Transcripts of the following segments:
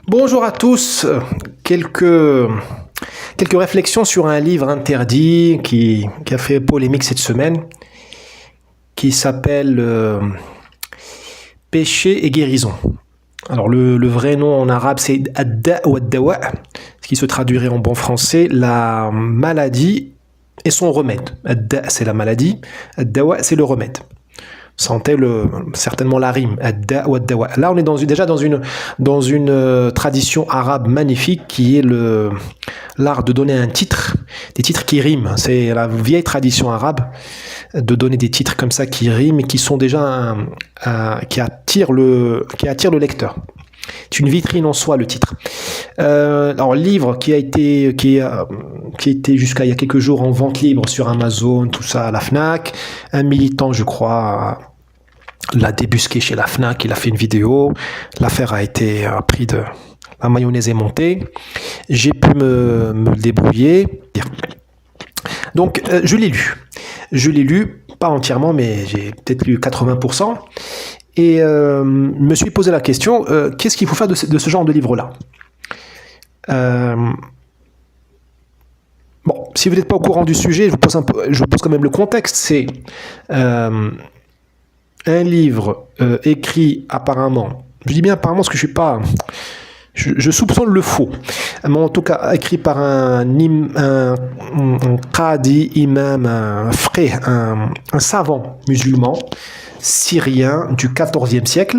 Bonjour à tous. Quelques réflexions sur un livre interdit qui a fait polémique cette semaine, qui s'appelle Péché et guérison. Alors le vrai nom en arabe c'est Ad-Da ou Ad-Dawa, ce qui se traduirait en bon français la maladie et son remède. Ad-Da c'est la maladie, Ad-Dawa c'est le remède. Sentait certainement la rime. Ad-Da ou Ad-Dawa. Là, on est déjà dans une tradition arabe magnifique qui est l'art de donner un titre, des titres qui riment. C'est la vieille tradition arabe de donner des titres comme ça qui riment et qui sont déjà qui attirent le lecteur. C'est une vitrine en soi, le titre. Alors, livre qui a été jusqu'à il y a quelques jours en vente libre sur Amazon, tout ça, à la Fnac. Un militant, je crois, l'a débusqué chez la Fnac, il a fait une vidéo. L'affaire a été pris de... La mayonnaise est montée. J'ai pu me débrouiller. Donc, je l'ai lu. Je l'ai lu, pas entièrement, mais j'ai peut-être lu 80%. Et me suis posé la question, qu'est-ce qu'il faut faire de ce genre de livre-là? Bon, si vous n'êtes pas au courant du sujet, je vous pose quand même le contexte. C'est un livre écrit apparemment, je dis bien apparemment parce que je soupçonne le faux, mais en tout cas écrit par un qadi, imam, un savant musulman syrien du XIVe siècle,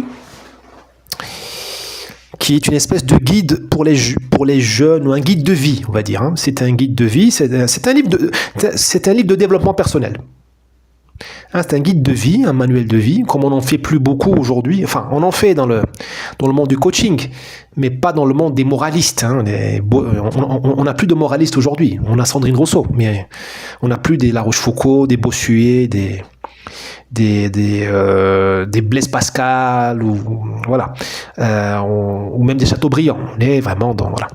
qui est une espèce de guide pour les jeunes, ou un guide de vie, on va dire. Hein. C'est un guide de vie, c'est un livre de développement personnel. Hein, c'est un guide de vie, un manuel de vie, comme on n'en fait plus beaucoup aujourd'hui. Enfin, on en fait dans le monde du coaching, mais pas dans le monde des moralistes. Hein. On n'a plus de moralistes aujourd'hui. On a Sandrine Rousseau, mais on n'a plus des La Rochefoucauld, des Bossuet, des Blaise Pascal, ou voilà, ou même des Chateaubriand. On est vraiment dans, voilà,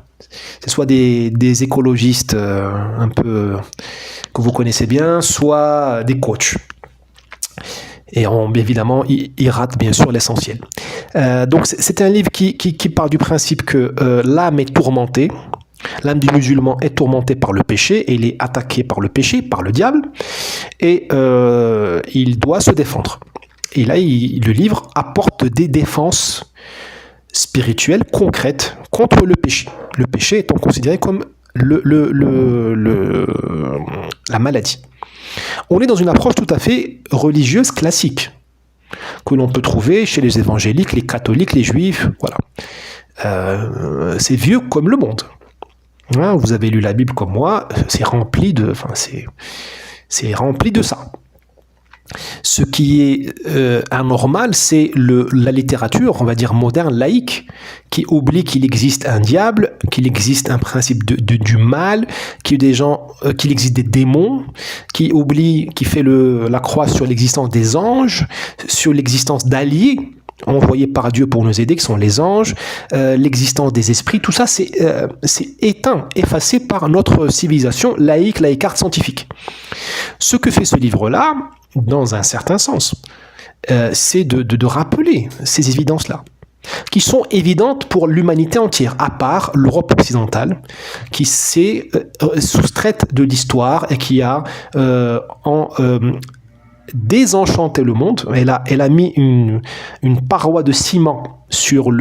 c'est soit des écologistes un peu que vous connaissez bien, soit des coachs. Et évidemment, ils ratent bien sûr l'essentiel. Donc c'est un livre qui part du principe que l'âme est tourmentée. L'âme du musulman est tourmentée par le péché et il est attaqué par le péché, par le diable, et il doit se défendre. Et là, le livre apporte des défenses spirituelles concrètes contre le péché. Le péché étant considéré comme la maladie. On est dans une approche tout à fait religieuse classique que l'on peut trouver chez les évangéliques, les catholiques, les juifs. Voilà. C'est vieux comme le monde. Hein, vous avez lu la Bible comme moi, c'est rempli de ça. Ce qui est anormal, c'est la littérature, on va dire moderne, laïque, qui oublie qu'il existe un diable, qu'il existe un principe du mal, qu'il existe des démons, qui fait la croix sur l'existence des anges, sur l'existence d'alliés envoyés par Dieu pour nous aider, qui sont les anges, l'existence des esprits, tout ça c'est éteint, effacé par notre civilisation laïcarde scientifique. Ce que fait ce livre-là, dans un certain sens, c'est de rappeler ces évidences-là, qui sont évidentes pour l'humanité entière, à part l'Europe occidentale, qui s'est soustraite de l'histoire et qui a désenchanté le monde. Elle a mis une paroi de ciment sur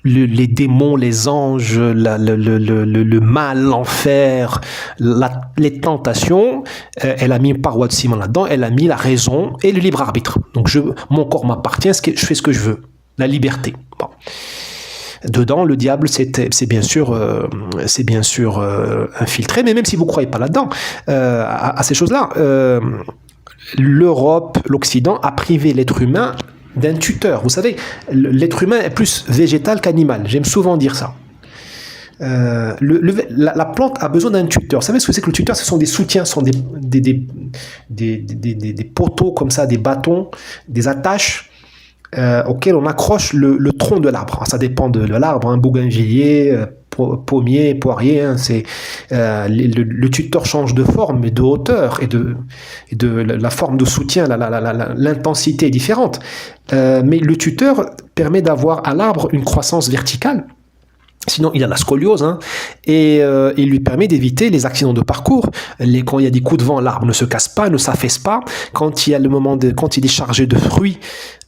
les démons, les anges, le mal, l'enfer, les tentations. Elle a mis une paroi de ciment là-dedans. Elle a mis la raison et le libre arbitre. Donc mon corps m'appartient, je fais ce que je veux. La liberté. Bon. Dedans, le diable, c'est bien sûr infiltré, mais même si vous ne croyez pas là-dedans, à ces choses-là, l'Europe, l'Occident a privé l'être humain d'un tuteur. Vous savez, l'être humain est plus végétal qu'animal. J'aime souvent dire ça. La plante a besoin d'un tuteur. Vous savez ce que c'est que le tuteur? Ce sont des soutiens, ce sont des poteaux comme ça, des bâtons, des attaches auquel on accroche le tronc de l'arbre. Ça dépend de l'arbre, un bougainvillier, pommier, poirier. Hein, le tuteur change de forme et de hauteur et de la forme de soutien, l'intensité est différente. Mais le tuteur permet d'avoir à l'arbre une croissance verticale. Sinon, il a la scoliose, hein, et il lui permet d'éviter les accidents de parcours. Quand il y a des coups de vent, l'arbre ne se casse pas, ne s'affaisse pas. Quand il y a quand il est chargé de fruits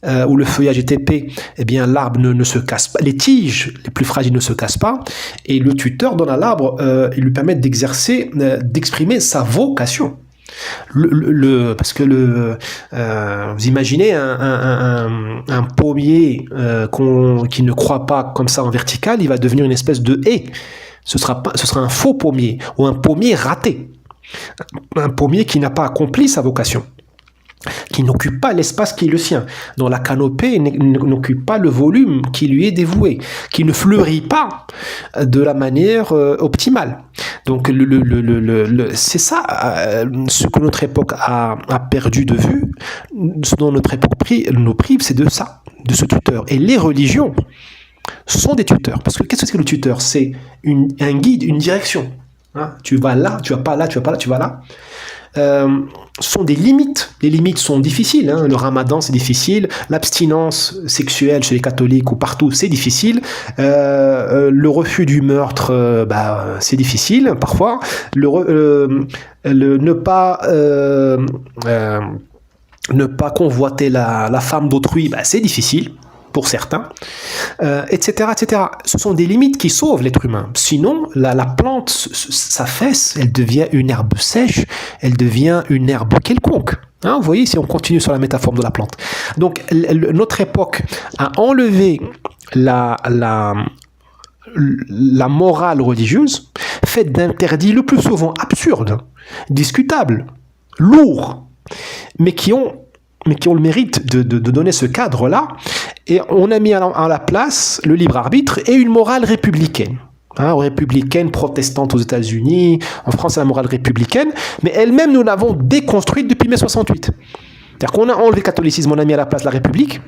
où le feuillage est épais, eh bien l'arbre ne se casse pas. Les tiges les plus fragiles ne se cassent pas. Et le tuteur donne à l'arbre, il lui permet d'exprimer sa vocation. Parce que vous imaginez un pommier qui ne croît pas comme ça en vertical, il va devenir une espèce de haie. Ce sera un faux pommier ou un pommier raté, un pommier qui n'a pas accompli sa vocation, qui n'occupe pas l'espace qui est le sien, dont la canopée n'occupe pas le volume qui lui est dévoué, qui ne fleurit pas de la manière optimale. Donc c'est ça ce que notre époque a perdu de vue, ce dont notre époque nous prive, c'est de ça, de ce tuteur. Et les religions sont des tuteurs. Parce que qu'est-ce que c'est que le tuteur? C'est un guide, une direction. Hein, tu vas là, tu vas pas là, tu vas pas là, tu vas là. Sont des limites. Les limites sont difficiles. Hein. Le ramadan, c'est difficile. L'abstinence sexuelle chez les catholiques ou partout, c'est difficile. Le refus du meurtre, c'est difficile parfois. Ne pas convoiter la femme d'autrui, c'est difficile pour certains, etc., etc. Ce sont des limites qui sauvent l'être humain. Sinon, la plante s'affaisse, elle devient une herbe sèche, elle devient une herbe quelconque. Hein, vous voyez, si on continue sur la métaphore de la plante. Donc, notre époque a enlevé la morale religieuse, faite d'interdits le plus souvent absurdes, discutables, lourds, mais qui ont le mérite de donner ce cadre-là, et on a mis à la place le libre arbitre et une morale républicaine. Hein, républicaine, protestante aux États-Unis, en France c'est la morale républicaine, mais elle-même nous l'avons déconstruite depuis mai 68. C'est-à-dire qu'on a enlevé le catholicisme, on a mis à la place la République,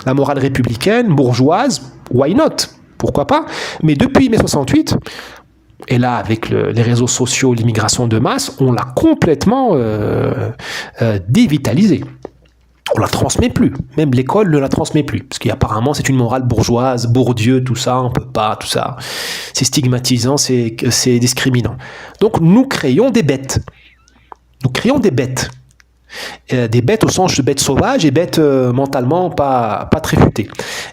la morale républicaine, bourgeoise, why not? Pourquoi pas? Mais depuis mai 68, et là, avec les réseaux sociaux, l'immigration de masse, on l'a complètement dévitalisée. On la transmet plus. Même l'école ne la transmet plus. Parce qu'apparemment, c'est une morale bourgeoise, Bourdieu, tout ça, on peut pas, tout ça. C'est stigmatisant, c'est discriminant. Donc, nous créons des bêtes. Nous créons des bêtes. Des bêtes au sens de bêtes sauvages et bêtes mentalement pas très futées.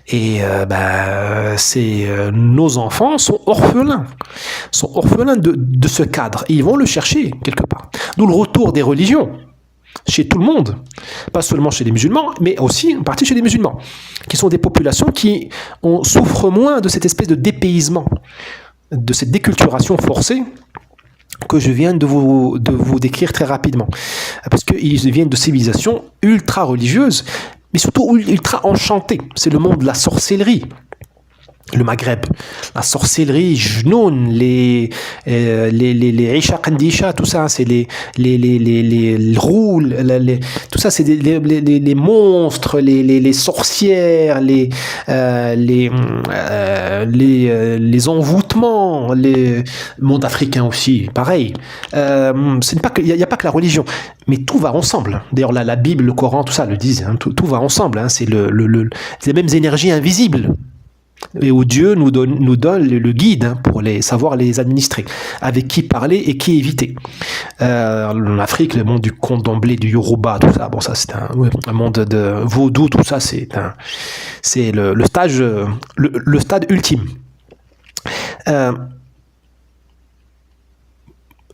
Et nos enfants sont orphelins de ce cadre. Et ils vont le chercher quelque part. D'où le retour des religions chez tout le monde, pas seulement chez les musulmans, mais aussi en partie chez les musulmans, qui sont des populations qui souffrent moins de cette espèce de dépaysement, de cette déculturation forcée que je viens de vous décrire très rapidement. Parce qu'ils viennent de civilisations ultra religieuses, mais surtout ultra enchantées. C'est le monde de la sorcellerie. Le Maghreb, la sorcellerie, Jnoun, les Isha Kandisha, tout ça, c'est les roules, tout ça, c'est les monstres, les sorcières, les envoûtements, les monde africain aussi, pareil. Il n'y a pas que la religion, mais tout va ensemble. D'ailleurs, la Bible, le Coran, tout ça le disent, hein, tout va ensemble. Hein, c'est les mêmes énergies invisibles. Et où Dieu nous donne le guide pour savoir les administrer, avec qui parler et qui éviter. En Afrique, le monde du candomblé, du Yoruba, tout ça, bon, ça c'est un monde de vaudou, tout ça, c'est le stade ultime.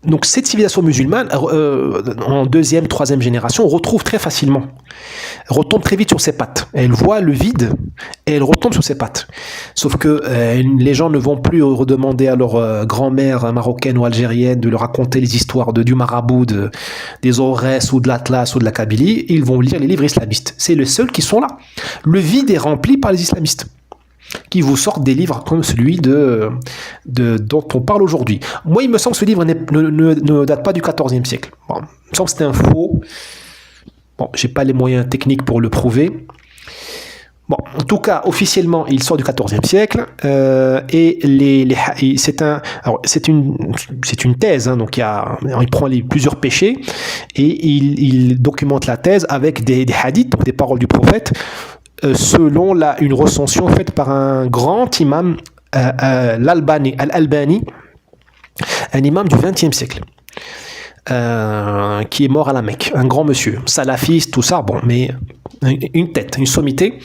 Donc cette civilisation musulmane, en deuxième, troisième génération, retrouve très facilement, retombe très vite sur ses pattes. Elle voit le vide et elle retombe sur ses pattes. Sauf que les gens ne vont plus redemander à leur grand-mère marocaine ou algérienne de leur raconter les histoires du marabout, des Aurès ou de l'Atlas ou de la Kabylie. Ils vont lire les livres islamistes. C'est les seuls qui sont là. Le vide est rempli par les islamistes, qui vous sortent des livres comme celui dont on parle aujourd'hui. Moi, il me semble que ce livre ne date pas du XIVe siècle. Bon, il me semble que c'était un faux. Bon, j'ai pas les moyens techniques pour le prouver. Bon, en tout cas, officiellement, il sort du XIVe siècle et c'est une thèse. Hein, donc il prend plusieurs péchés et il documente la thèse avec des hadiths, donc des paroles du prophète, selon une recension faite par un grand imam, al-Albani, un imam du XXe siècle. Qui est mort à la Mecque, un grand monsieur, salafiste, tout ça, bon, mais une tête, une sommité,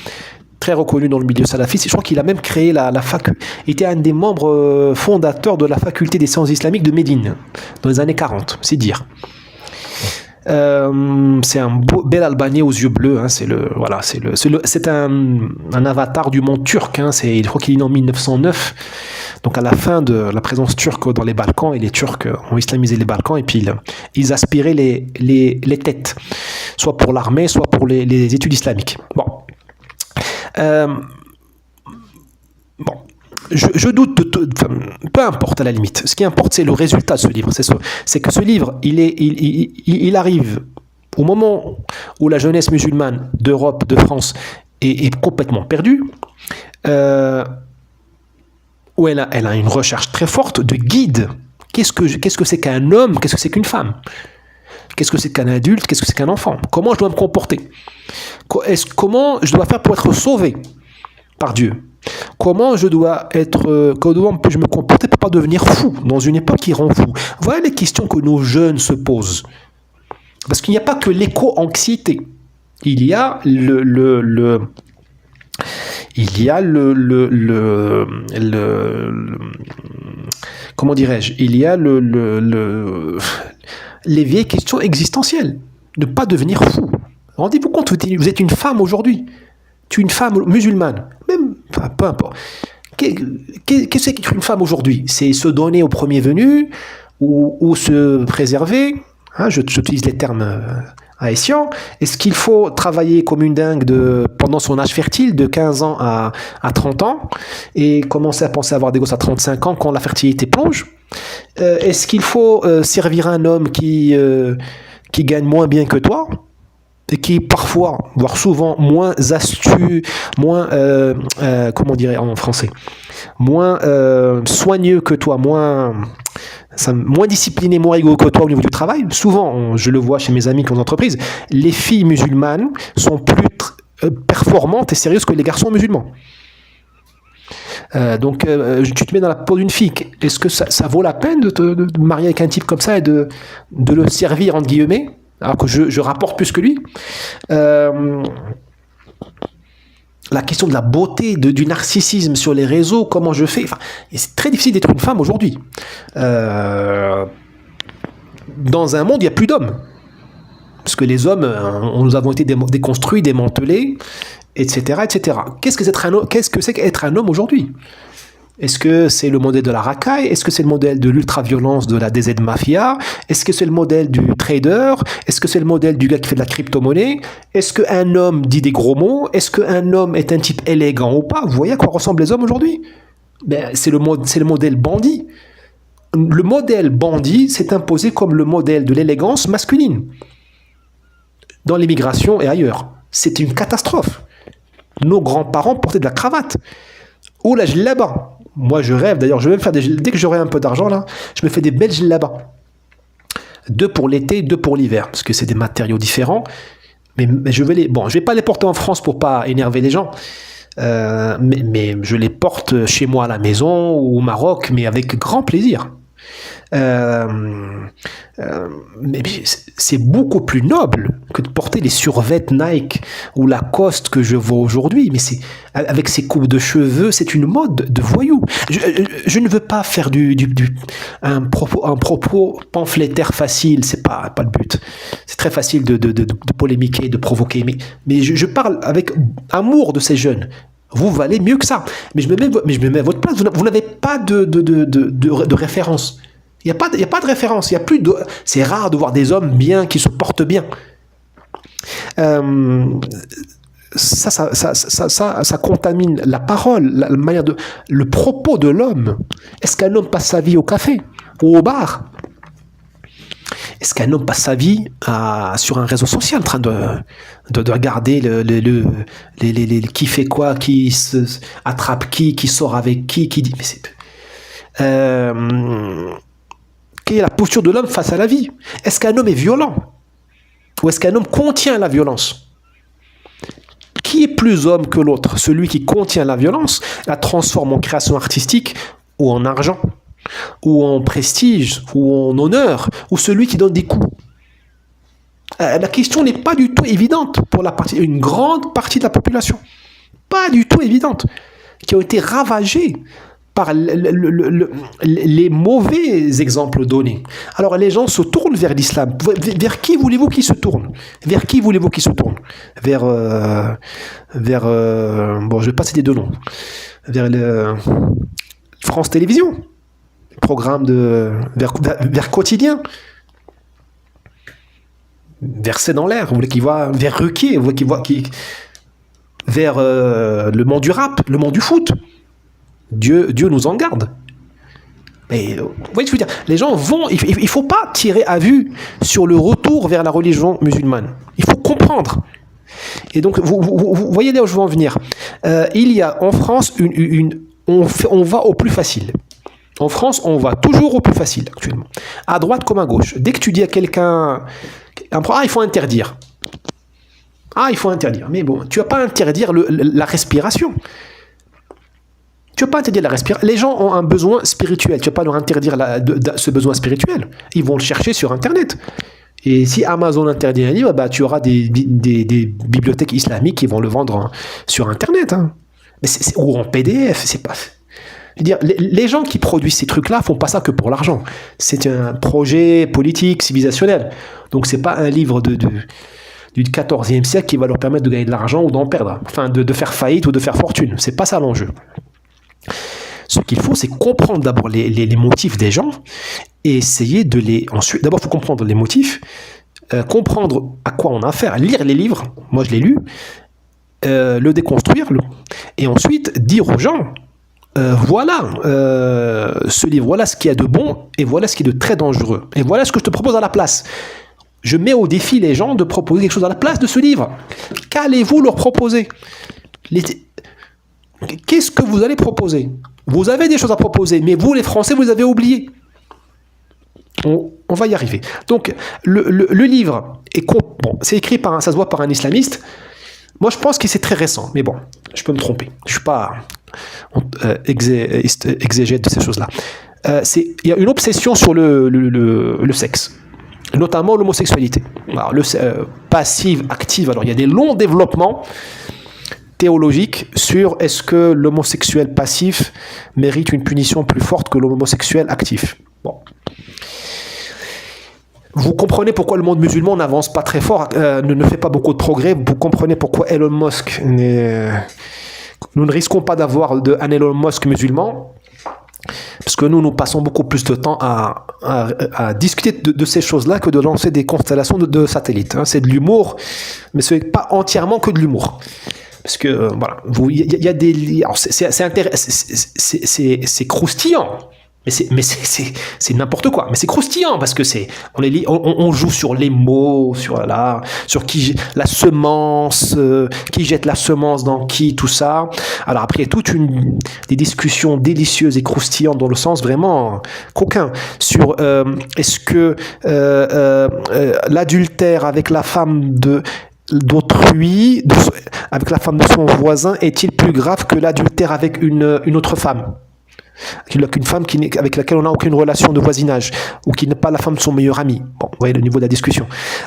très reconnu dans le milieu salafiste. Je crois qu'il a même créé la faculté. Il était un des membres fondateurs de la faculté des sciences islamiques de Médine, dans les années 40, c'est dire. C'est un bel Albanais aux yeux bleus. Hein, c'est un avatar du monde turc. Hein, je crois qu'il est né en 1909. Donc à la fin de la présence turque dans les Balkans, et les Turcs ont islamisé les Balkans, et puis ils aspiraient les têtes, soit pour l'armée, soit pour les études islamiques. Bon. Je doute de tout, enfin, peu importe à la limite. Ce qui importe, c'est le résultat de ce livre. C'est que ce livre, il arrive au moment où la jeunesse musulmane d'Europe, de France, est complètement perdue. Où elle a une recherche très forte de guide. Qu'est-ce que c'est qu'un homme? Qu'est-ce que c'est qu'une femme? Qu'est-ce que c'est qu'un adulte? Qu'est-ce que c'est qu'un enfant? Comment je dois me comporter? Comment je dois faire pour être sauvé par Dieu? Comment je me comporter pour ne pas devenir fou dans une époque qui rend fou? Voilà les questions que nos jeunes se posent. Parce qu'il n'y a pas que l'éco-anxiété. Il y a comment dirais-je, il y a les vieilles questions existentielles. Ne pas devenir fou. Rendez-vous compte, vous êtes une femme aujourd'hui. Tu es une femme musulmane. Même, enfin, peu importe. Qu'est-ce que c'est qu'être une femme aujourd'hui? C'est se donner au premier venu ou se préserver. Hein, j'utilise les termes haïtiens. Est-ce qu'il faut travailler comme une dingue pendant son âge fertile, de 15 ans à 30 ans, et commencer à penser à avoir des gosses à 35 ans quand la fertilité plonge? Est-ce qu'il faut servir un homme qui gagne moins bien que toi, et qui est parfois, voire souvent, moins astucieux, moins, comment dirais en français, moins soigneux que toi, moins discipliné, moins rigoureux que toi au niveau du travail? Souvent, je le vois chez mes amis qui ont des entreprises, les filles musulmanes sont plus performantes et sérieuses que les garçons musulmans. Donc, tu te mets dans la peau d'une fille. Est-ce que ça vaut la peine de te marier avec un type comme ça et de le servir, entre guillemets, alors que je rapporte plus que lui? La question de la beauté, du narcissisme sur les réseaux, comment je fais, c'est très difficile d'être une femme aujourd'hui. Dans un monde, il n'y a plus d'hommes. Parce que les hommes, nous avons été déconstruits, démantelés, etc. etc. Qu'est-ce que c'est qu'être un homme aujourd'hui? Est-ce que c'est le modèle de la racaille? Est-ce que c'est le modèle de l'ultra-violence de la DZ Mafia? Est-ce que c'est le modèle du trader? Est-ce que c'est le modèle du gars qui fait de la crypto-monnaie? Est-ce qu'un homme dit des gros mots? Est-ce qu'un homme est un type élégant ou pas? Vous voyez à quoi ressemblent les hommes aujourd'hui? C'est le modèle bandit. Le modèle bandit s'est imposé comme le modèle de l'élégance masculine. Dans l'immigration et ailleurs. C'est une catastrophe. Nos grands-parents portaient de la cravate. Ou la djellaba. Moi, je rêve, d'ailleurs, je vais me faire dès que j'aurai un peu d'argent, là, je me fais des belles djellabas. 2 pour l'été, 2 pour l'hiver, parce que c'est des matériaux différents. Mais je vais vais pas les porter en France pour pas énerver les gens. Mais je les porte chez moi à la maison ou au Maroc, mais avec grand plaisir. Mais c'est beaucoup plus noble que de porter les survêtements Nike ou Lacoste que je vois aujourd'hui. Mais avec ces coupes de cheveux, c'est une mode de voyou. Je ne veux pas faire un propos pamphlétaire facile. C'est pas le but. C'est très facile de polémiquer, de provoquer. Mais je parle avec amour de ces jeunes. Vous valez mieux que ça. Mais je me mets à votre place. Vous n'avez pas de référence. Il n'y a pas de référence. C'est rare de voir des hommes bien qui se portent bien. Ça contamine la parole, la manière le propos de l'homme. Est-ce qu'un homme passe sa vie au café ou au bar? Est-ce qu'un homme passe sa vie sur un réseau social en train de regarder qui fait quoi, qui se attrape qui sort avec qui dit... Mais quelle est la posture de l'homme face à la vie? Est-ce qu'un homme est violent? Ou est-ce qu'un homme contient la violence? Qui est plus homme que l'autre? Celui qui contient la violence, la transforme en création artistique ou en argent, ou en prestige, ou en honneur, ou celui qui donne des coups? La question n'est pas du tout évidente pour une grande partie de la population. Pas du tout évidente. Qui ont été ravagés par les mauvais exemples donnés. Alors les gens se tournent vers l'islam. Vers qui voulez-vous qu'ils se tournent? Vers qui voulez-vous qu'ils se tournent? Vers bon, je vais pas citer de nom. Vers France Télévisions, programme vers Quotidien, vers C'est dans l'air. Vous voulez qu'ils voient vers Ruquier, vous voulez qu'ils voient vers le monde du rap, le monde du foot. Dieu nous en garde. Mais vous voyez ce que je veux dire? Les gens vont... Il ne faut pas tirer à vue sur le retour vers la religion musulmane. Il faut comprendre. Et donc, vous voyez là où je veux en venir. Il y a en France on va au plus facile. En France, on va toujours au plus facile actuellement. À droite comme à gauche. Dès que tu dis à quelqu'un... il faut interdire. Il faut interdire. Mais bon, tu ne vas pas interdire la respiration. Tu ne vas pas interdire la respiration. Les gens ont un besoin spirituel. Tu ne vas pas leur interdire ce besoin spirituel. Ils vont le chercher sur Internet. Et si Amazon interdit un livre, tu auras des bibliothèques islamiques qui vont le vendre sur Internet. Hein. Ou en PDF. C'est pas... Je veux dire, les gens qui produisent ces trucs-là ne font pas ça que pour l'argent. C'est un projet politique, civilisationnel. Donc, ce n'est pas un livre du XIVe siècle qui va leur permettre de gagner de l'argent ou d'en perdre. Enfin, de faire faillite ou de faire fortune. Ce n'est pas ça l'enjeu. Ce qu'il faut, c'est comprendre d'abord les motifs des gens et essayer de les... Ensuite, d'abord, il faut comprendre les motifs, comprendre à quoi on a affaire, lire les livres, moi je l'ai lu, le déconstruire, et ensuite dire aux gens, voilà ce livre, voilà ce qu'il y a de bon et voilà ce qui est de très dangereux. Et voilà ce que je te propose à la place. Je mets au défi les gens de proposer quelque chose à la place de ce livre. Qu'allez-vous leur proposer? Qu'est-ce que vous allez proposer? Vous avez des choses à proposer, mais vous, les Français, vous les avez oubliées. On va y arriver. Donc, le livre, c'est écrit ça se voit par un islamiste. Moi, je pense que c'est très récent, mais bon, je peux me tromper. Je ne suis pas exégète de ces choses-là. Il y a une obsession sur le sexe, notamment l'homosexualité. Alors, passive, active. Alors, il y a des longs développements théologique sur est-ce que l'homosexuel passif mérite une punition plus forte que l'homosexuel actif. Bon. Vous comprenez pourquoi le monde musulman n'avance pas très fort, ne fait pas beaucoup de progrès. Vous comprenez pourquoi Elon Musk nous ne risquons pas d'avoir un Elon Musk musulman, parce que nous passons beaucoup plus de temps à discuter de ces choses-là que de lancer des constellations de satellites. Hein. C'est de l'humour, mais ce n'est pas entièrement que de l'humour. Parce que, voilà, il y a des... Alors c'est croustillant, mais c'est n'importe quoi. Mais c'est croustillant, parce que on joue sur les mots, sur la semence, qui jette la semence dans qui, tout ça. Alors après, des discussions délicieuses et croustillantes dans le sens vraiment coquin, sur est-ce que l'adultère avec la femme d'autrui, avec la femme de son voisin, est-il plus grave que l'adultère avec une autre femme, qu'une femme avec laquelle on n'a aucune relation de voisinage, ou qui n'est pas la femme de son meilleur ami? Bon, vous voyez le niveau de la discussion.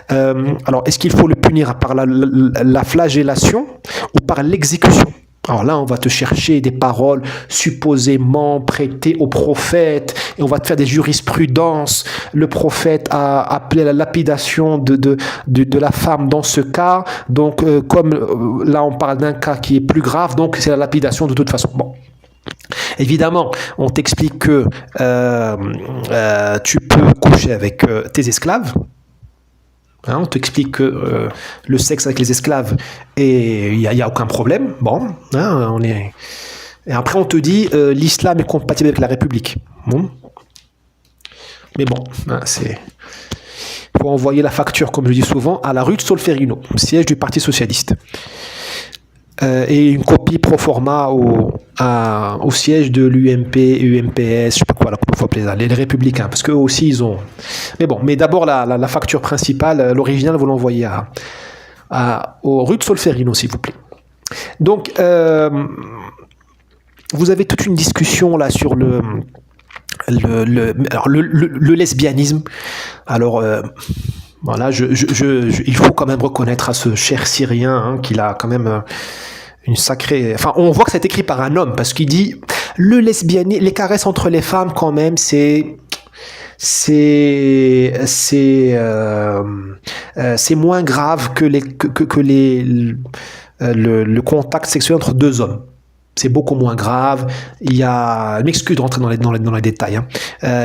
Alors, est-ce qu'il faut le punir par la flagellation ou par l'exécution? Alors là, on va te chercher des paroles supposément prêtées au prophète, et on va te faire des jurisprudences. Le prophète a appelé à la lapidation de la femme dans ce cas. Donc, comme là, on parle d'un cas qui est plus grave, donc c'est la lapidation de toute façon. Bon. Évidemment, on t'explique que tu peux coucher avec tes esclaves. Hein, on t'explique que le sexe avec les esclaves, il n'y a aucun problème. Bon, hein, et après on te dit l'islam est compatible avec la République. Bon. Mais bon, hein, Il faut envoyer la facture, comme je dis souvent, à la rue de Solferino, siège du Parti socialiste. Et une copie pro forma au siège de l'UMP, UMPS, je sais pas quoi, là, comment faut appeler ça, les Républicains, parce qu'eux aussi ils ont. Mais bon, mais d'abord la facture principale, l'original, vous l'envoyez au rue de Solferino, s'il vous plaît. Donc, vous avez toute une discussion là sur le lesbianisme. Alors, voilà, il faut quand même reconnaître à ce cher Syrien hein, qu'il a quand même une sacrée. Enfin, on voit que c'est écrit par un homme parce qu'il dit le lesbianisme, les caresses entre les femmes, quand même, c'est moins grave que le contact sexuel entre deux hommes. C'est beaucoup moins grave. Il y a, je m'excuse de rentrer dans les détails. Hein.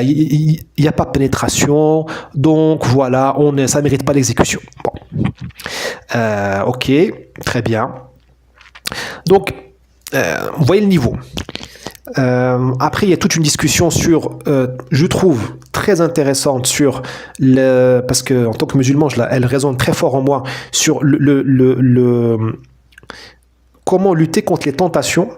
Il n'y a pas de pénétration, donc voilà, ça mérite pas l'exécution. Bon, ok, très bien. Donc, vous voyez le niveau. Après, il y a toute une discussion sur, je trouve très intéressante sur parce que en tant que musulman, elle résonne très fort en moi sur comment lutter contre les tentations.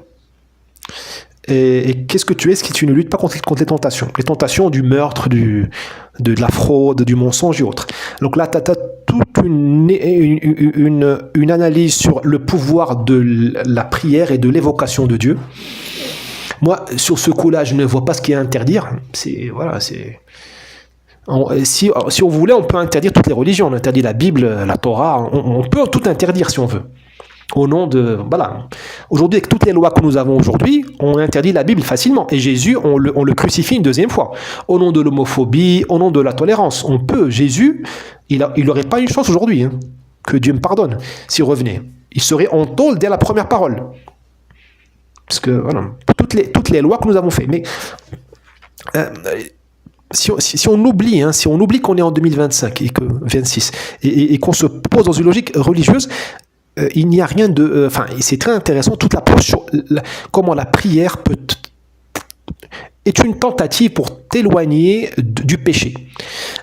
Et qu'est-ce que tu es si tu ne luttes pas contre les tentations? Les tentations du meurtre, de la fraude, du mensonge et autres. Donc là, tu as toute une analyse sur le pouvoir de la prière et de l'évocation de Dieu. Moi, sur ce coup-là, je ne vois pas ce qu'il y a à interdire. Si on voulait, on peut interdire toutes les religions. On interdit la Bible, la Torah. On peut tout interdire si on veut. Au nom de... Voilà. Aujourd'hui, avec toutes les lois que nous avons aujourd'hui, on interdit la Bible facilement. Et Jésus, on le crucifie une deuxième fois. Au nom de l'homophobie, au nom de la tolérance. On peut. Jésus, il n'aurait pas une chance aujourd'hui. Hein, que Dieu me pardonne s'il revenait. Il serait en tôle dès la première parole. Parce que, voilà, toutes les lois que nous avons faites. Mais si on oublie, hein, si on oublie qu'on est en 2025 et que 26 et qu'on se pose dans une logique religieuse, il n'y a rien de... Enfin, c'est très intéressant, toute l'approche sur comment la prière est une tentative pour t'éloigner du péché.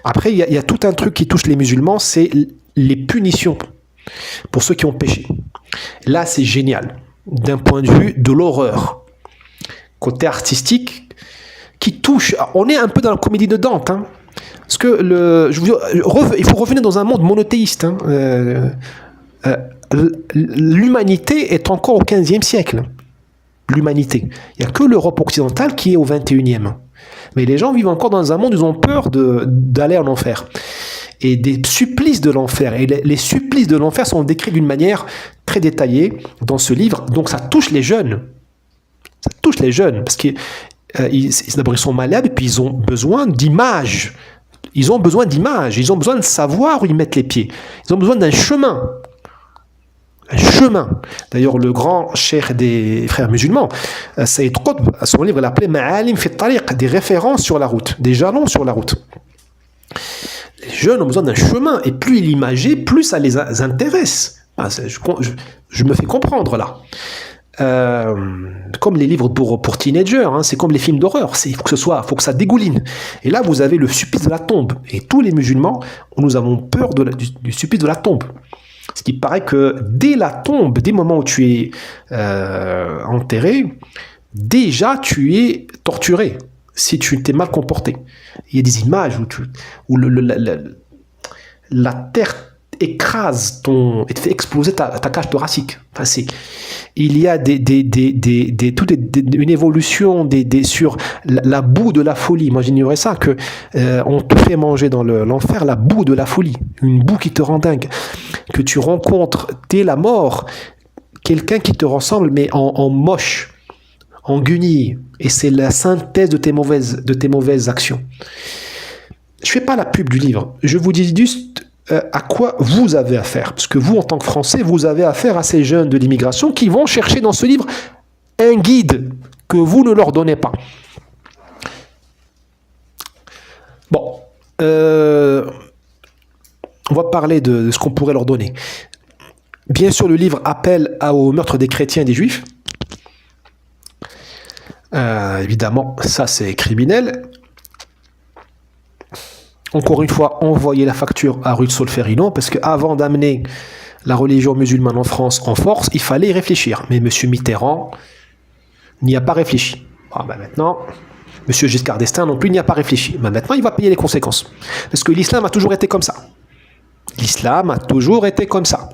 Après, il y a tout un truc qui touche les musulmans, c'est les punitions pour ceux qui ont péché. Là, c'est génial, d'un point de vue de l'horreur. Côté artistique, qui touche... On est un peu dans la comédie de Dante, hein, parce que il faut revenir dans un monde monothéiste, hein, l'humanité est encore au 15e siècle. L'humanité. Il n'y a que l'Europe occidentale qui est au 21e. Mais les gens vivent encore dans un monde où ils ont peur d'aller en enfer. Et des supplices de l'enfer. Et les supplices de l'enfer sont décrits d'une manière très détaillée dans ce livre. Donc ça touche les jeunes. Ça touche les jeunes. Parce qu'ils d'abord ils sont malades et puis ils ont besoin d'images. Ils ont besoin d'images. Ils ont besoin de savoir où ils mettent les pieds. Ils ont besoin d'un chemin. Un chemin. D'ailleurs, le grand cheikh des frères musulmans, Sayyid Qutb, à son livre, il l'appelait Ma'alim fi tariq, des références sur la route, des jalons sur la route. Les jeunes ont besoin d'un chemin, et plus il imagine, plus ça les intéresse. Je me fais comprendre là. Comme les livres pour teenagers, hein, c'est comme les films d'horreur, faut que ça dégouline. Et là, vous avez le supplice de la tombe. Et tous les musulmans, nous avons peur du supplice de la tombe. Ce qui paraît que dès la tombe, dès le moment où tu es enterré, déjà tu es torturé si tu t'es mal comporté. Il y a des images où la terre écrase et te fait exploser ta cage thoracique. Enfin, il y a une évolution sur la boue de la folie. Moi, j'ignorais ça, que on te fait manger dans l'enfer la boue de la folie, une boue qui te rend dingue, que tu rencontres dès la mort quelqu'un qui te ressemble mais en moche, en guenille, et c'est la synthèse de tes mauvaises actions. Je fais pas la pub du livre, je vous dis juste à quoi vous avez affaire. Parce que vous, en tant que Français, vous avez affaire à ces jeunes de l'immigration qui vont chercher dans ce livre un guide que vous ne leur donnez pas. Bon, on va parler de ce qu'on pourrait leur donner. Bien sûr, le livre appelle au meurtre des chrétiens et des juifs. Évidemment, ça c'est criminel. encore une fois, envoyer la facture à Ruth Solferino, parce qu'avant d'amener la religion musulmane en France en force, il fallait y réfléchir. Mais M. Mitterrand n'y a pas réfléchi. Maintenant, M. Giscard d'Estaing non plus n'y a pas réfléchi. Maintenant, il va payer les conséquences. Parce que l'islam a toujours été comme ça. L'islam a toujours été comme ça.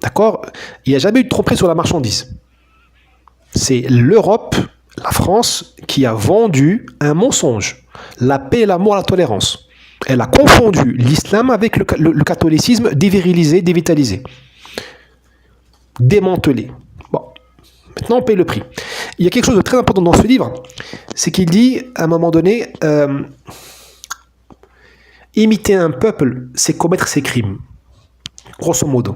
D'accord? Il n'y a jamais eu de tromperie sur la marchandise. C'est l'Europe, la France, qui a vendu un mensonge. La paix, l'amour, la tolérance. Elle a confondu l'islam avec le catholicisme dévirilisé, dévitalisé. Démantelé. Bon, maintenant on paye le prix. Il y a quelque chose de très important dans ce livre, c'est qu'il dit, à un moment donné, imiter un peuple, c'est commettre ses crimes. Grosso modo.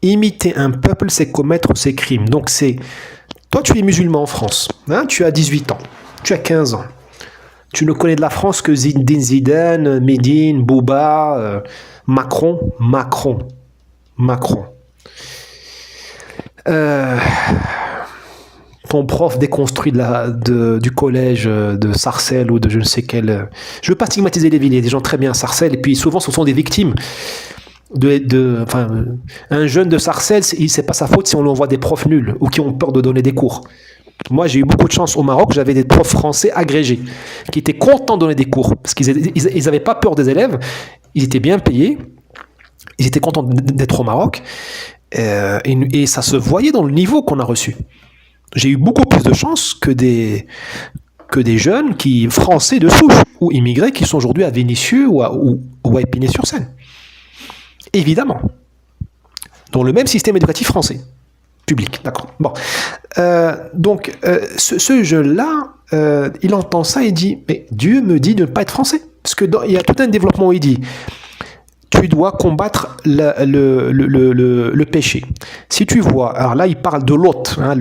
Imiter un peuple, c'est commettre ses crimes. Donc c'est, toi tu es musulman en France, hein, tu as 18 ans, tu as 15 ans. Tu ne connais de la France que Zinedine Zidane, Médine, Bouba, Macron. Ton prof déconstruit du collège de Sarcelles ou de je ne sais quel... Je ne veux pas stigmatiser les villes, il y a des gens très bien à Sarcelles, et puis souvent ce sont des victimes. Un jeune de Sarcelles, c'est pas sa faute si on lui envoie des profs nuls ou qui ont peur de donner des cours. Moi, j'ai eu beaucoup de chance au Maroc, j'avais des profs français agrégés qui étaient contents de donner des cours parce qu'ils n'avaient pas peur des élèves, ils étaient bien payés, ils étaient contents d'être au Maroc et ça se voyait dans le niveau qu'on a reçu. J'ai eu beaucoup plus de chance que des jeunes français de souche ou immigrés qui sont aujourd'hui à Vénissieux ou à Épinay-sur-Seine. Évidemment. Dans le même système éducatif français. Public, d'accord. Bon. Donc, ce jeune-là, il entend ça et dit, mais Dieu me dit de ne pas être français. Parce qu'il y a tout un développement où il dit, tu dois combattre le péché. Si tu vois, alors là, il parle de Lot, hein,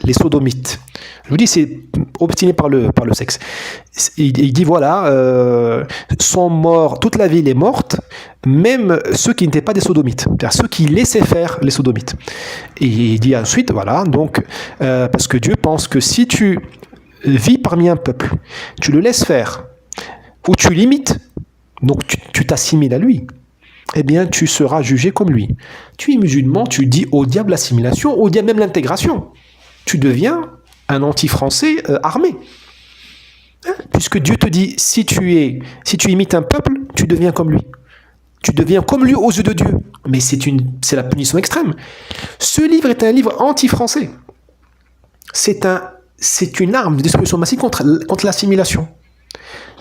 les sodomites. Je vous dis, c'est obstiné par le sexe. Il dit, voilà, sont morts, toute la ville est morte, même ceux qui n'étaient pas des sodomites, c'est-à-dire ceux qui laissaient faire les sodomites. Et il dit ensuite, voilà, donc, parce que Dieu pense que si tu vis parmi un peuple, tu le laisses faire, ou tu l'imites, donc tu t'assimiles à lui, eh bien tu seras jugé comme lui. Tu es musulman, tu dis au diable l'assimilation, au diable même l'intégration. Tu deviens un anti-français armé. Puisque Dieu te dit, si tu imites un peuple, tu deviens comme lui. Tu deviens comme lui aux yeux de Dieu. Mais c'est la punition extrême. Ce livre est un livre anti-français. C'est une arme de destruction massive contre l'assimilation.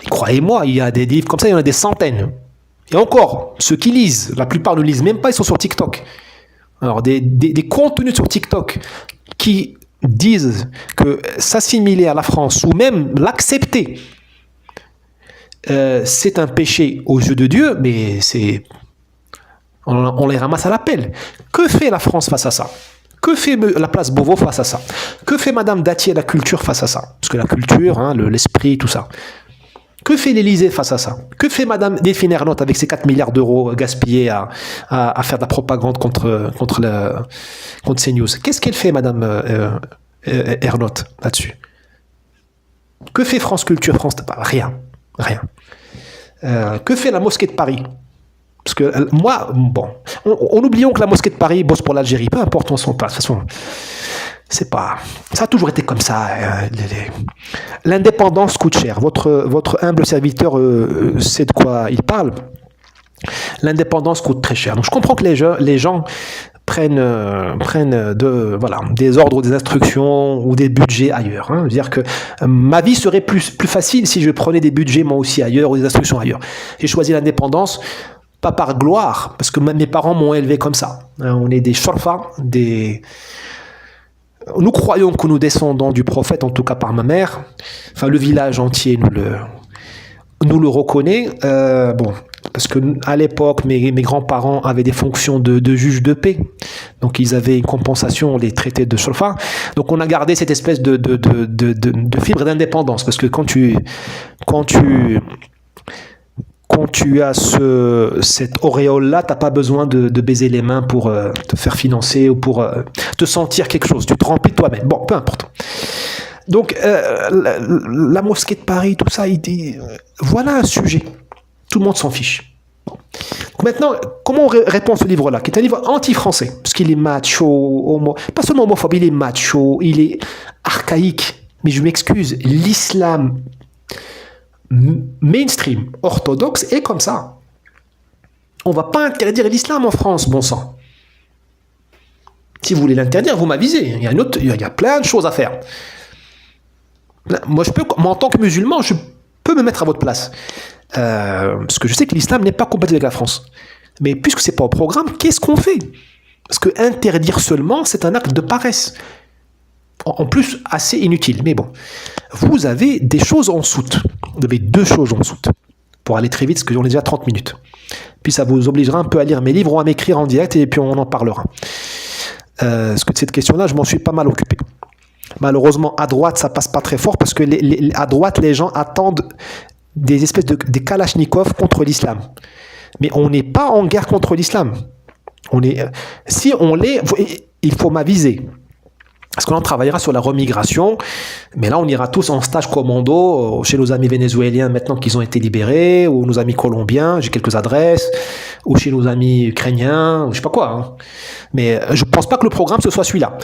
Et croyez-moi, il y a des livres comme ça, il y en a des centaines. Et encore, ceux qui lisent, la plupart ne lisent même pas, ils sont sur TikTok. Alors, des contenus sur TikTok qui disent que s'assimiler à la France ou même l'accepter, c'est un péché aux yeux de Dieu, mais on les ramasse à la pelle. Que fait la France face à ça? Que fait la place Beauvau face à ça? Que fait Madame Datier la culture face à ça? Parce que la culture, hein, l'esprit, tout ça. Que fait l'Élysée face à ça? Que fait Madame Delphine Ernotte avec ses 4 milliards d'euros gaspillés à faire de la propagande contre CNews? Qu'est-ce qu'elle fait, Madame Ernotte, là-dessus? Que fait France Culture, Rien. Que fait la mosquée de Paris? Parce que moi, bon, on oublions que la mosquée de Paris bosse pour l'Algérie, peu importe où on s'en passe, de toute façon. C'est pas... Ça a toujours été comme ça. L'indépendance coûte cher. Votre humble serviteur sait de quoi il parle. L'indépendance coûte très cher. Donc je comprends que les gens prennent des ordres, des instructions ou des budgets ailleurs. Hein. C'est-à-dire que ma vie serait plus facile si je prenais des budgets moi aussi ailleurs ou des instructions ailleurs. J'ai choisi l'indépendance pas par gloire, parce que mes parents m'ont élevé comme ça. Hein. On est des shorfa, Nous croyons que nous descendons du prophète, en tout cas par ma mère. Enfin, le village entier nous le reconnaît. Parce que à l'époque, mes grands-parents avaient des fonctions de juge de paix. Donc, ils avaient une compensation, les traités de Cholfa. Donc, on a gardé cette espèce de fibre d'indépendance. Parce que quand tu as cette auréole-là, tu n'as pas besoin de baiser les mains pour te faire financer ou pour te sentir quelque chose. Tu te remplis de toi-même. Bon, peu importe. Donc, la mosquée de Paris, tout ça, il dit, voilà un sujet. Tout le monde s'en fiche. Donc maintenant, comment on répond à ce livre-là, qui est un livre anti-français, parce qu'il est macho, pas seulement homophobe, il est macho, il est archaïque. Mais je m'excuse, l'islam mainstream, orthodoxe, est comme ça. On ne va pas interdire l'islam en France, bon sang. Si vous voulez l'interdire, vous m'avisez. Il y a plein de choses à faire. Moi, en tant que musulman, je peux me mettre à votre place. Parce que je sais que l'islam n'est pas compatible avec la France. Mais puisque ce n'est pas au programme, qu'est-ce qu'on fait? Parce que interdire seulement, c'est un acte de paresse. En plus, assez inutile. Mais bon, vous avez des choses en soute. Vous avez deux choses en soute. Pour aller très vite, parce qu'on est déjà à 30 minutes. Puis ça vous obligera un peu à lire mes livres ou à m'écrire en direct et puis on en parlera. Parce que de cette question-là, je m'en suis pas mal occupé. Malheureusement, à droite, ça passe pas très fort parce que à droite, les gens attendent des espèces des kalachnikovs contre l'islam. Mais on n'est pas en guerre contre l'islam. Si on l'est, il faut m'aviser. Parce qu'on travaillera sur la remigration, mais là on ira tous en stage commando chez nos amis vénézuéliens maintenant qu'ils ont été libérés, ou nos amis colombiens, j'ai quelques adresses, ou chez nos amis ukrainiens, ou je sais pas quoi. Hein. Mais je pense pas que le programme ce soit celui-là.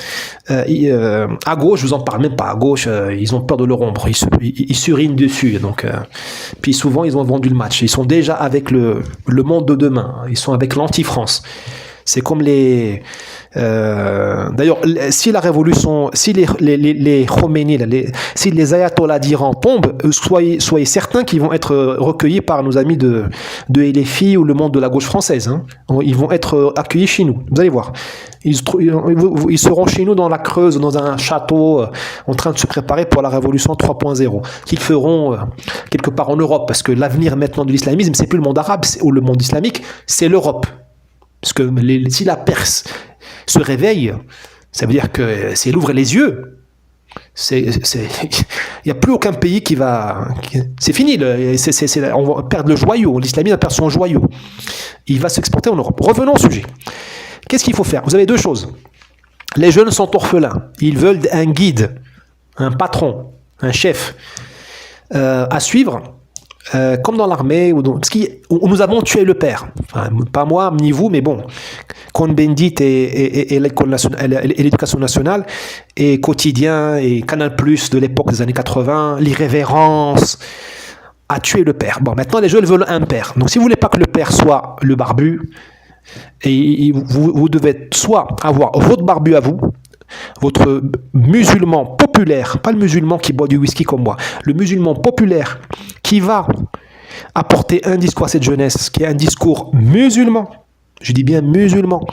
À gauche, je vous en parle même pas. À gauche, ils ont peur de leur ombre, ils surinent dessus. Donc, puis souvent ils ont vendu le match. Ils sont déjà avec le monde de demain. Ils sont avec l'anti-France. C'est comme les... D'ailleurs, si la révolution, si les Khomeini, si les ayatollahs d'Iran tombent, soyez certains qu'ils vont être recueillis par nos amis de LFI ou le monde de la gauche française. Hein. Ils vont être accueillis chez nous. Vous allez voir. Ils seront chez nous dans la Creuse, dans un château, en train de se préparer pour la révolution 3.0, qu'ils feront quelque part en Europe, parce que l'avenir maintenant de l'islamisme, c'est plus le monde arabe ou le monde islamique, c'est l'Europe. Parce que si la Perse se réveille, ça veut dire que si elle ouvre les yeux, il n'y a plus aucun pays qui va... C'est fini, on va perdre le joyau, l'islamisme perd son joyau. Il va s'exporter en Europe. Revenons au sujet. Qu'est-ce qu'il faut faire? Vous avez deux choses. Les jeunes sont orphelins. Ils veulent un guide, un patron, un chef à suivre. Comme dans l'armée, parce où nous avons tué le père. Enfin, pas moi, ni vous, mais bon. Cohn-Bendit et l'éducation nationale, et Quotidien, et Canal+, de l'époque des années 80, l'irrévérence, a tué le père. Bon, maintenant, les jeunes veulent un père. Donc, si vous voulez pas que le père soit le barbu, et vous devez soit avoir votre barbu à vous, votre musulman populaire, pas le musulman qui boit du whisky comme moi, le musulman populaire qui va apporter un discours à cette jeunesse, qui est un discours musulman, je dis bien musulman,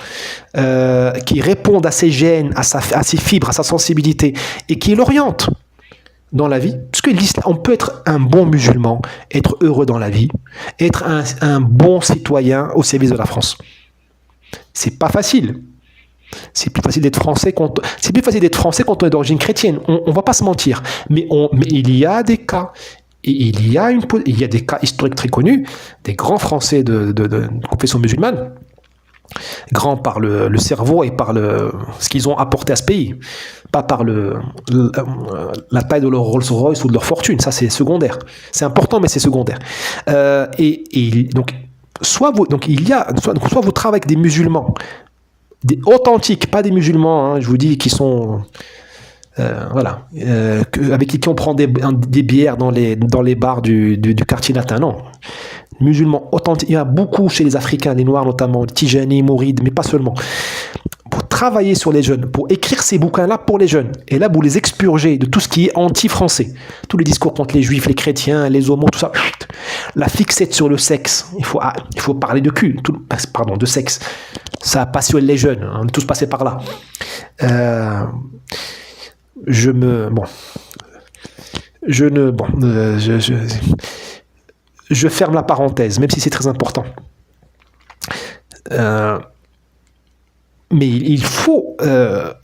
qui réponde à ses gènes, à ses fibres, à sa sensibilité, et qui l'oriente dans la vie. Parce que on peut être un bon musulman, être heureux dans la vie, être un bon citoyen au service de la France. C'est pas facile. C'est plus facile d'être français quand on est d'origine chrétienne. On va pas se mentir. Mais il y a des cas. Et il y a des cas historiques très connus, des grands Français de confession musulmane, grands par le cerveau et par ce qu'ils ont apporté à ce pays, pas par la taille de leur Rolls-Royce ou de leur fortune. Ça, c'est secondaire. C'est important, mais c'est secondaire. Donc, soit vous travaillez avec des musulmans, des authentiques, pas des musulmans, hein, je vous dis, qui sont... avec qui on prend des bières dans les bars du quartier latin, non. Musulmans authentiques, il y a beaucoup chez les Africains, les Noirs notamment, Tijani, Mouride, mais pas seulement. Pour travailler sur les jeunes, pour écrire ces bouquins-là pour les jeunes, et là vous les expurgez de tout ce qui est anti-français, tous les discours contre les juifs, les chrétiens, les homos, tout ça, la fixette sur le sexe, il faut parler de cul, de sexe, ça passionne les jeunes, on est tous passés par là. Je ferme la parenthèse, même si c'est très important. Mais il faut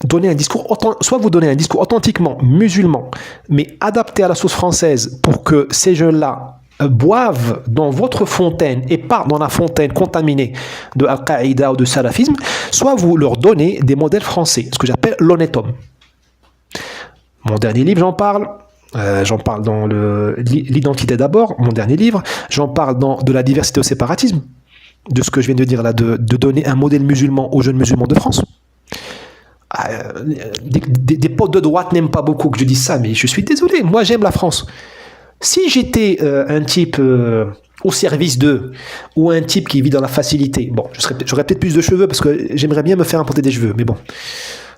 donner un discours, soit vous donnez un discours authentiquement musulman, mais adapté à la sauce française pour que ces jeunes-là boivent dans votre fontaine et pas dans la fontaine contaminée de Al-Qaïda ou de salafisme, soit vous leur donnez des modèles français, ce que j'appelle l'honnête homme. mon dernier livre, j'en parle dans l'identité d'abord, mon dernier livre. J'en parle de la diversité au séparatisme, de ce que je viens de dire là, de donner un modèle musulman aux jeunes musulmans de France. Des potes de droite n'aiment pas beaucoup que je dise ça, mais je suis désolé, moi j'aime la France. Si j'étais un type au service d'eux, ou un type qui vit dans la facilité, bon, j'aurais peut-être plus de cheveux, parce que j'aimerais bien me faire implanter des cheveux, mais bon,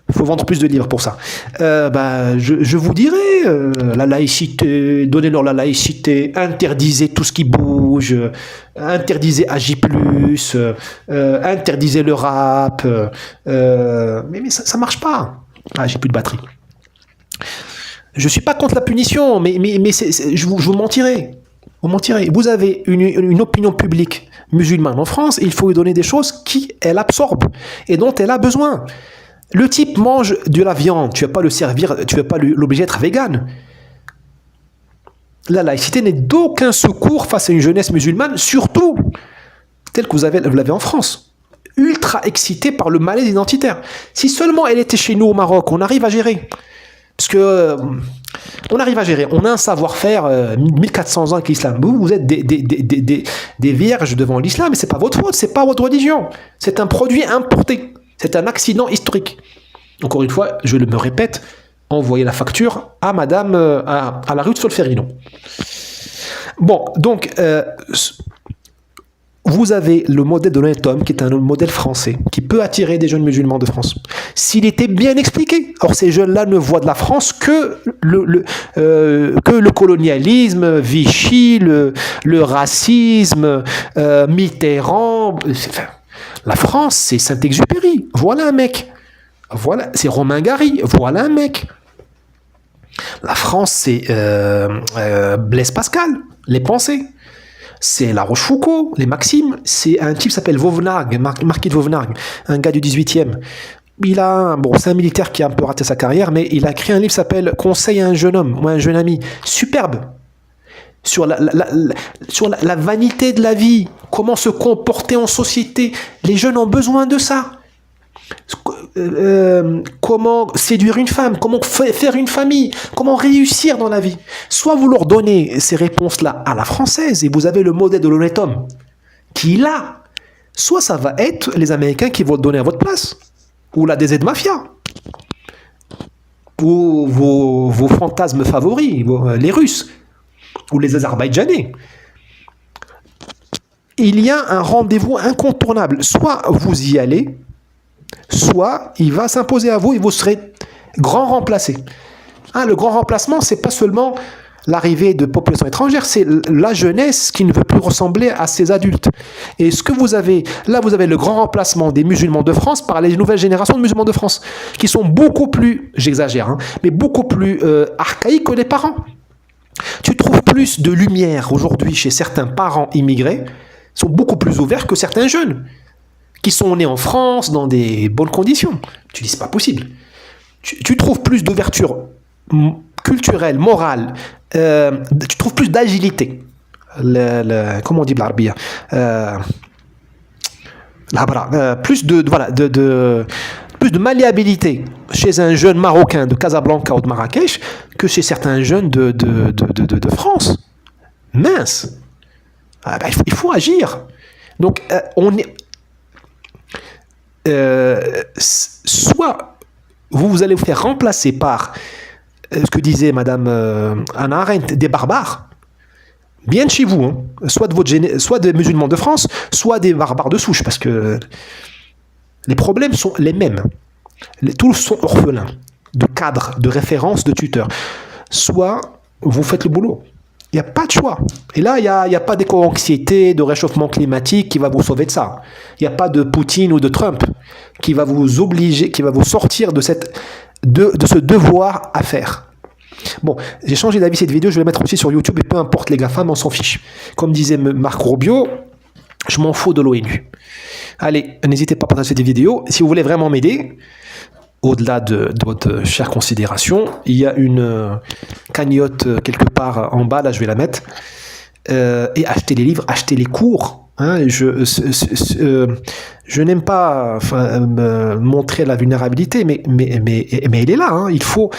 il faut vendre plus de livres pour ça. Je vous dirais, la laïcité, donnez-leur la laïcité, interdisez tout ce qui bouge, interdisez AJ+, interdisez le rap, mais ça marche pas. Ah, j'ai plus de batterie. Je suis pas contre la punition, mais je vous mentirais. Vous mentirez. Vous avez une opinion publique musulmane en France, il faut lui donner des choses qu'elle absorbe et dont elle a besoin. Le type mange de la viande, tu ne vas pas le servir, tu ne vas pas l'obliger d'être vegan. La laïcité n'est d'aucun secours face à une jeunesse musulmane, surtout telle que vous l'avez en France. Ultra excitée par le malaise identitaire. Si seulement elle était chez nous au Maroc, on arrive à gérer. Parce que on arrive à gérer. On a un savoir-faire 1400 ans avec l'islam. Vous êtes des vierges devant l'islam, mais c'est pas votre faute, c'est pas votre religion. C'est un produit importé. C'est un accident historique. Encore une fois, je me répète, envoyez la facture à madame, à la rue de Solferino. Bon, donc, vous avez le modèle de l'honnête homme, qui est un modèle français, qui peut attirer des jeunes musulmans de France. S'il était bien expliqué. Or, ces jeunes-là ne voient de la France que le colonialisme, Vichy, le racisme, Mitterrand. La France, c'est Saint-Exupéry. Voilà un mec. Voilà, c'est Romain Gary. Voilà un mec. La France, c'est Blaise Pascal, les pensées. C'est La Rochefoucauld, les Maximes. C'est un type qui s'appelle Vauvenargues, Marquis de Vauvenargues, un gars du 18e. C'est un militaire qui a un peu raté sa carrière, mais il a écrit un livre qui s'appelle Conseil à un jeune homme ou à un jeune ami. Superbe. Sur la vanité de la vie, comment se comporter en société. Les jeunes ont besoin de ça. Comment séduire une femme, comment faire une famille, comment réussir dans la vie. Soit vous leur donnez ces réponses-là à la française et vous avez le modèle de l'honnête homme qui est là. Soit ça va être les Américains qui vont le donner à votre place, ou la DZ Mafia, ou vos fantasmes favoris, les Russes, ou les Azerbaïdjanais. Il y a un rendez-vous incontournable. Soit vous y allez, soit il va s'imposer à vous et vous serez grand remplacé. Le grand remplacement, c'est pas seulement l'arrivée de populations étrangères, c'est la jeunesse qui ne veut plus ressembler à ses adultes. Et ce que vous avez, là vous avez le grand remplacement des musulmans de France par les nouvelles générations de musulmans de France, qui sont beaucoup plus, j'exagère, mais beaucoup plus archaïques que les parents. Tu trouves plus de lumière aujourd'hui chez certains parents immigrés, sont beaucoup plus ouverts que certains jeunes, qui sont nés en France dans des bonnes conditions. Tu dis, c'est pas possible. Tu trouves plus d'ouverture culturelle, morale, tu trouves plus d'agilité. Comment on dit l'arabia, plus de malléabilité chez un jeune Marocain de Casablanca ou de Marrakech que chez certains jeunes de France. Mince. Il faut agir. Donc, soit vous allez vous faire remplacer par ce que disait Madame Hannah Arendt, des barbares, bien de chez vous, hein, soit des musulmans de France, soit des barbares de souche, parce que les problèmes sont les mêmes. Tous sont orphelins de cadres, de références, de tuteurs. Soit vous faites le boulot. Il n'y a pas de choix. Et là, il n'y a pas d'éco-anxiété, de réchauffement climatique qui va vous sauver de ça. Il n'y a pas de Poutine ou de Trump qui va vous obliger, qui va vous sortir de ce devoir à faire. Bon, j'ai changé d'avis cette vidéo, je vais la mettre aussi sur YouTube, et peu importe les GAFAM, on s'en fiche. Comme disait Marc Rubio, je m'en fous de l'ONU. Allez, n'hésitez pas à partager cette vidéo. Si vous voulez vraiment m'aider, au-delà de votre chère considération, il y a une cagnotte quelque part en bas, là je vais la mettre, et achetez les livres, achetez les cours. Hein, je n'aime pas montrer la vulnérabilité, mais elle est là. Hein, il faut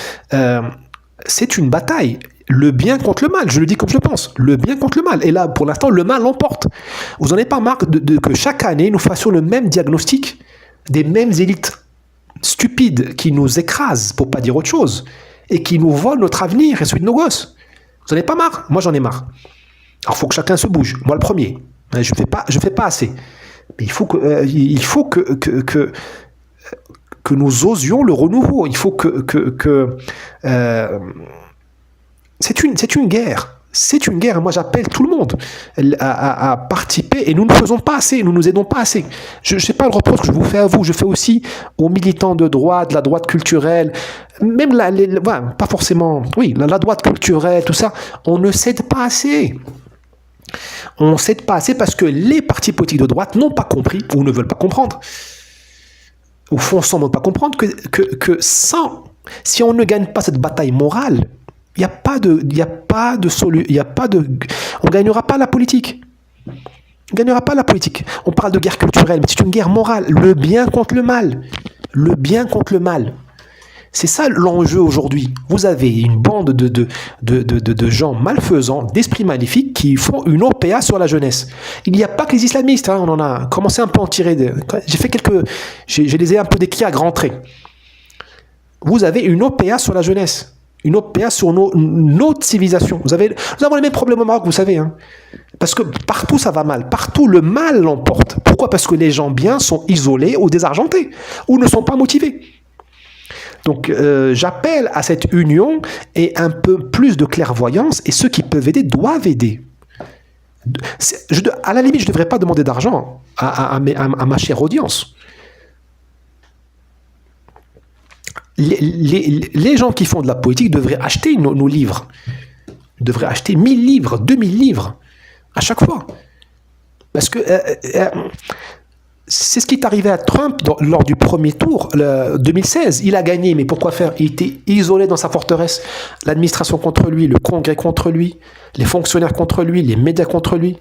c'est une bataille. Le bien contre le mal, je le dis comme je le pense. Le bien contre le mal. Et là, pour l'instant, le mal l'emporte. Vous n'en avez pas marre que chaque année, nous fassions le même diagnostic des mêmes élites stupides qui nous écrasent, pour pas dire autre chose, et qui nous volent notre avenir et celui de nos gosses. Vous n'en avez pas marre? Moi, j'en ai marre. Alors, il faut que chacun se bouge. Moi, le premier. Je fais pas assez. Mais il faut que nous osions le renouveau. Il faut c'est une guerre. C'est une guerre. Moi, j'appelle tout le monde à participer et nous ne faisons pas assez. Nous ne nous aidons pas assez. Je ne sais pas le reproche que je vous fais à vous. Je fais aussi aux militants de droite, la droite culturelle, même pas forcément. Oui, la droite culturelle, tout ça. On ne s'aide pas assez. On ne s'aide pas assez parce que les partis politiques de droite n'ont pas compris ou ne veulent pas comprendre. Ou font semblant de ne pas comprendre si on ne gagne pas cette bataille morale, on ne gagnera pas la politique. On ne gagnera pas la politique. On parle de guerre culturelle, mais c'est une guerre morale. Le bien contre le mal. Le bien contre le mal. C'est ça l'enjeu aujourd'hui. Vous avez une bande de gens malfaisants, d'esprits maléfiques qui font une OPA sur la jeunesse. Il n'y a pas que les islamistes. On en a commencé un peu à en tirer. J'ai les ai un peu décrits à grands traits. Vous avez une OPA sur la jeunesse. Une OPA sur notre civilisation. Nous avons les mêmes problèmes au Maroc, vous savez. Parce que partout ça va mal. Partout le mal l'emporte. Pourquoi? Parce que les gens bien sont isolés ou désargentés. Ou ne sont pas motivés. Donc j'appelle à cette union et un peu plus de clairvoyance. Et ceux qui peuvent aider doivent aider. À la limite, je ne devrais pas demander d'argent à ma chère audience. Les gens qui font de la politique devraient acheter nos livres. Ils devraient acheter 1000 livres, 2000 livres, à chaque fois. Parce que c'est ce qui est arrivé à Trump lors du premier tour, 2016. Il a gagné, mais pourquoi faire? Il était isolé dans sa forteresse. L'administration contre lui, le Congrès contre lui, les fonctionnaires contre lui, les médias contre lui.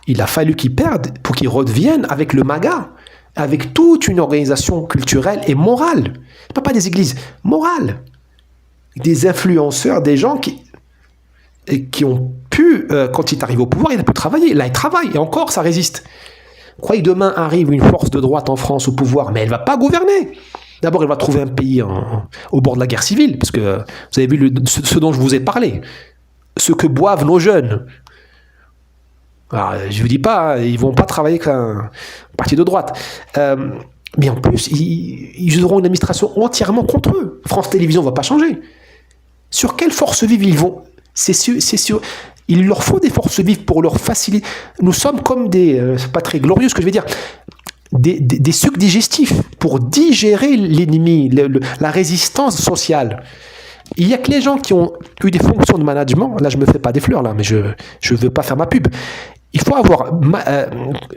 Il a fallu qu'il perde pour qu'il revienne avec le MAGA, avec toute une organisation culturelle et morale. Pas des églises, morales. Des influenceurs, des gens qui ont pu, quand il est arrivé au pouvoir, il a pu travailler. Là, il travaille, et encore, ça résiste. Croyez que demain arrive une force de droite en France au pouvoir, mais elle ne va pas gouverner. D'abord, elle va trouver un pays au bord de la guerre civile, parce que vous avez vu ce dont je vous ai parlé. Ce que boivent nos jeunes. Alors, je ne vous dis pas, ils ne vont pas travailler qu'un parti de droite. Mais en plus, ils auront une administration entièrement contre eux. France Télévisions ne va pas changer. Sur quelle force vive ils vont? C'est sûr. Il leur faut des forces vives pour leur faciliter. Nous sommes comme c'est pas très glorieux ce que je vais dire, des sucs digestifs pour digérer l'ennemi, la résistance sociale. Il n'y a que les gens qui ont eu des fonctions de management, là je ne me fais pas des fleurs, là, mais je ne veux pas faire ma pub. Il faut avoir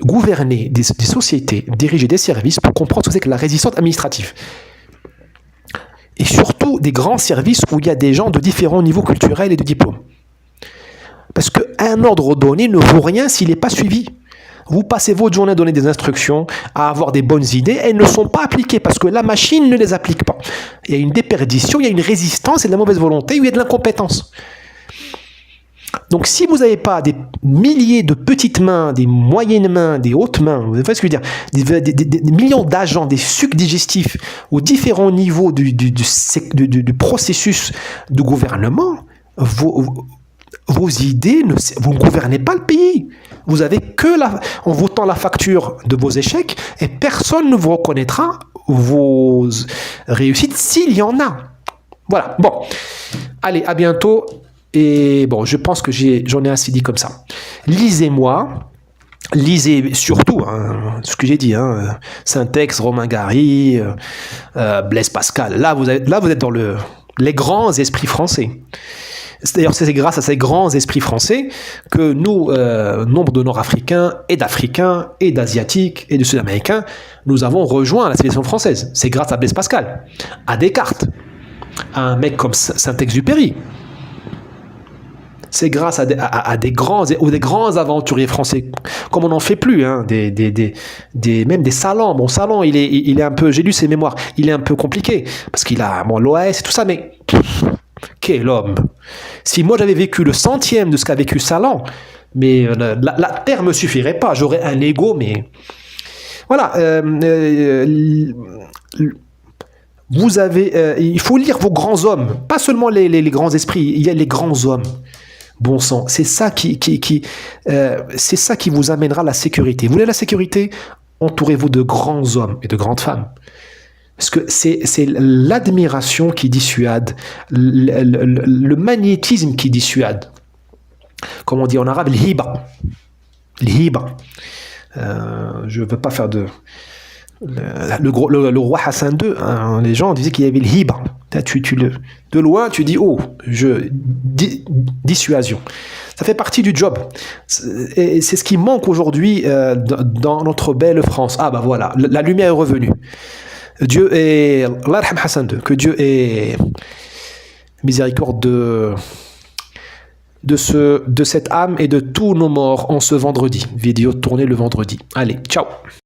gouverné des sociétés, dirigé des services pour comprendre ce que c'est que la résistance administrative. Et surtout des grands services où il y a des gens de différents niveaux culturels et de diplômes. Parce qu'un ordre donné ne vaut rien s'il n'est pas suivi. Vous passez votre journée à donner des instructions, à avoir des bonnes idées, et elles ne sont pas appliquées parce que la machine ne les applique pas. Il y a une déperdition, il y a une résistance et de la mauvaise volonté, ou il y a de l'incompétence. Donc si vous n'avez pas des milliers de petites mains, des moyennes mains, des hautes mains, vous voyez ce que je veux dire, des millions d'agents, des sucs digestifs aux différents niveaux du processus de gouvernement, vos idées, vous ne gouvernez pas le pays. Vous avez en votant la facture de vos échecs et personne ne vous reconnaîtra vos réussites s'il y en a. Voilà, bon. Allez, à bientôt. Et bon, je pense que j'en ai assez dit comme ça. Lisez-moi. Lisez surtout ce que j'ai dit, Saint-Ex, Romain Gary, Blaise Pascal. Là, vous êtes dans les grands esprits français. D'ailleurs, c'est grâce à ces grands esprits français que nous, nombre de Nord-Africains et d'Africains et d'Asiatiques et de Sud-Américains, nous avons rejoint la civilisation française. C'est grâce à Blaise Pascal, à Descartes, à un mec comme Saint-Exupéry. C'est grâce à des grands aventuriers français, comme on n'en fait plus, même des Salans. Bon, Salan, il est un peu, j'ai lu ses mémoires, il est un peu compliqué, parce qu'il a l'OAS et tout ça, mais quel homme! Si moi j'avais vécu le centième de ce qu'a vécu Salan, mais la terre me suffirait pas. J'aurais un ego, mais voilà. Vous avez, il faut lire vos grands hommes, pas seulement les grands esprits. Il y a les grands hommes. Bon sang, c'est ça c'est ça qui vous amènera la sécurité. Vous voulez la sécurité? Entourez-vous de grands hommes et de grandes femmes. Parce que c'est l'admiration qui dissuade, le magnétisme qui dissuade. Comme on dit en arabe, l'hiba. L'hiba. Je ne veux pas faire de... Le roi Hassan II, hein, les gens disaient qu'il y avait l'hiba. De loin, tu dis, oh, dissuasion. Ça fait partie du job. Et c'est ce qui manque aujourd'hui dans notre belle France. Ah bah voilà, la lumière est revenue. Dieu est... Allah yarham Hassan II, que Dieu est miséricorde de cette âme et de tous nos morts en ce vendredi. Vidéo tournée le vendredi. Allez, ciao.